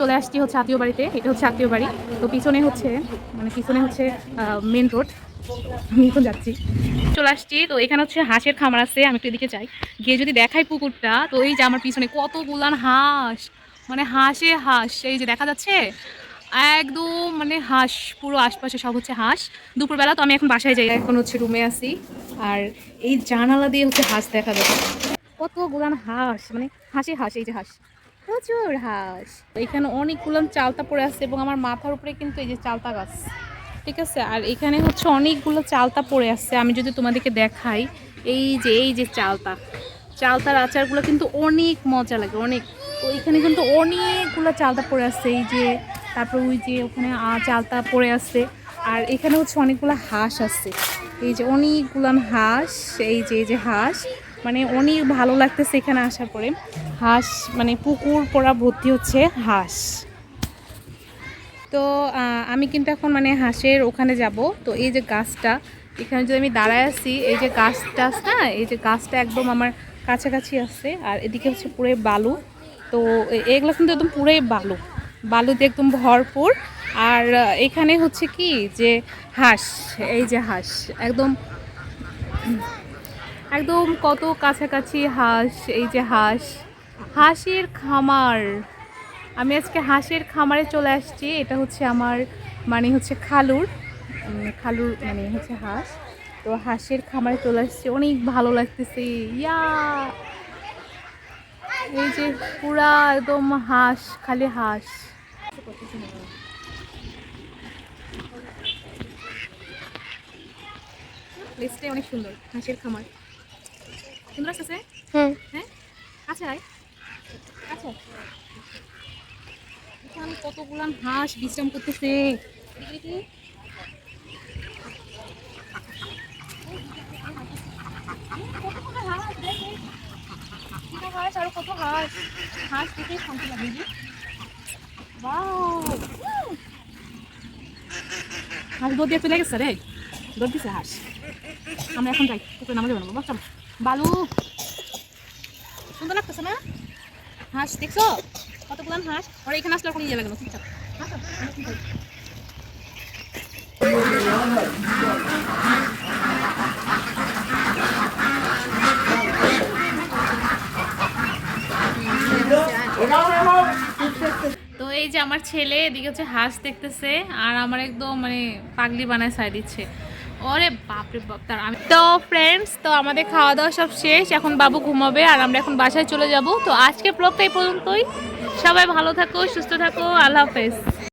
চলে আসছি হচ্ছে আত্মীয় বাড়িতে। এটা হচ্ছে আত্মীয় বাড়ি। তো পিছনে হচ্ছে মেন রোড। আমি এখন যাচ্ছি, চলে আসছি। তো এখানে হচ্ছে হাঁসের খামার আছে। আমি একটু এদিকে যাই, গিয়ে যদি দেখাই পুকুরটা, তো এই যে আমার পিছনে কতগুলান হাঁস, মানে হাঁসে হাঁস, এই যে দেখা যাচ্ছে একদম, মানে হাঁস পুরো আশপাশে সব হচ্ছে হাঁস। দুপুরবেলা তো আমি এখন বাসায় যাই, এখন হচ্ছে রুমে আসি। আর এই জানালা দিয়ে হচ্ছে হাঁস দেখা যাচ্ছে, কতগুলান হাঁস, মানে হাঁসে হাঁস, এই যে হাঁস, প্রচুর হাঁস। এখানে অনেকগুলো চালতা পড়ে আছে এবং আমার মাথার উপরে কিন্তু এই যে চালতা গাছ, ঠিক আছে। আর এখানে হচ্ছে অনেকগুলো চালতা পড়ে আছে। আমি যদি তোমাদেরকে দেখাই, এই যে চালতার আচারগুলো কিন্তু অনেক মজা লাগে, অনেক। তো এখানে কিন্তু অনেকগুলো চালতা পড়ে আছে, এই যে, তারপর ওই যে ওখানে চালতা পড়ে আছে। আর এখানে হচ্ছে অনেকগুলো হাঁস আছে, এই যে অনেকগুলো হাঁস, এই যে হাঁস, মানে অনেক ভালো লাগতেছে এখানে আসার পরে। হাঁস মানে পুকুর পড়া ভর্তি হচ্ছে হাঁস। তো আমি কিন্তু এখন মানে হাঁসের ওখানে যাব। তো এই যে গাছটা, এখানে যদি আমি দাঁড়ায় আছি, এই যে গাছটা না, এই যে গাছটা একদম আমার কাছাকাছি আছে। আর এদিকে হচ্ছে পুরো বালু। তো এগুলো কিন্তু একদম পুরোই বালু, বালু দিয়ে একদম ভরপুর। আর এখানে হচ্ছে কি যে হাঁস, এই যে হাঁস একদম একদম কত কাছাকাছি হাঁস, এই যে হাঁস, হাঁসের খামার। আমি আজকে হাঁসের খামারে চলে আসছি। এটা হচ্ছে আমার মানে হচ্ছে খালুর খালুর মানে হচ্ছে হাঁস। তো হাঁসের খামারে চলে আসছি, অনেক ভালো লাগতেছে। ইয়া, এই যে পুরা একদম হাঁস, খালি হাঁস। প্লেসটাই অনেক সুন্দর, হাঁসের খামার সুন্দর আছে। হ্যাঁ, আচ্ছা আচ্ছা, এখানে কতগুলান হাঁস বিশ্রাম করতেছে। হাঁস, আরো কত হাঁস, হাঁস দেখে শান্তি লাগে। হাঁস দৌড় দিয়ে চলে গেছে রে, দৌড় দিছে হাঁস। আমরা এখন যাই পুকুরে নামাজে বানাবো, বাচ্চা বালু। সুন্দর লাগতেছে না হাঁস? দেখছো কতগুলান হাঁস? ওরা এখানে আসলে এখন ইয়ে লাগে না, চুপচাপ। তো এই যে আমার ছেলে এদিকে হচ্ছে হাঁস দেখতেছে, আর আমার একদম মানে পাগলি বানায় ছাই দিচ্ছে। ওরে বাপরে বাপ। তার আমি তো ফ্রেন্ডস, তো আমাদের খাওয়া দাওয়া সব শেষ, এখন বাবু ঘুমাবে আর আমরা এখন বাসায় চলে যাব। তো আজকের ব্লগটা এই পর্যন্তই। সবাই ভালো থাকো, সুস্থ থাকো, আল্লাহ হাফেজ।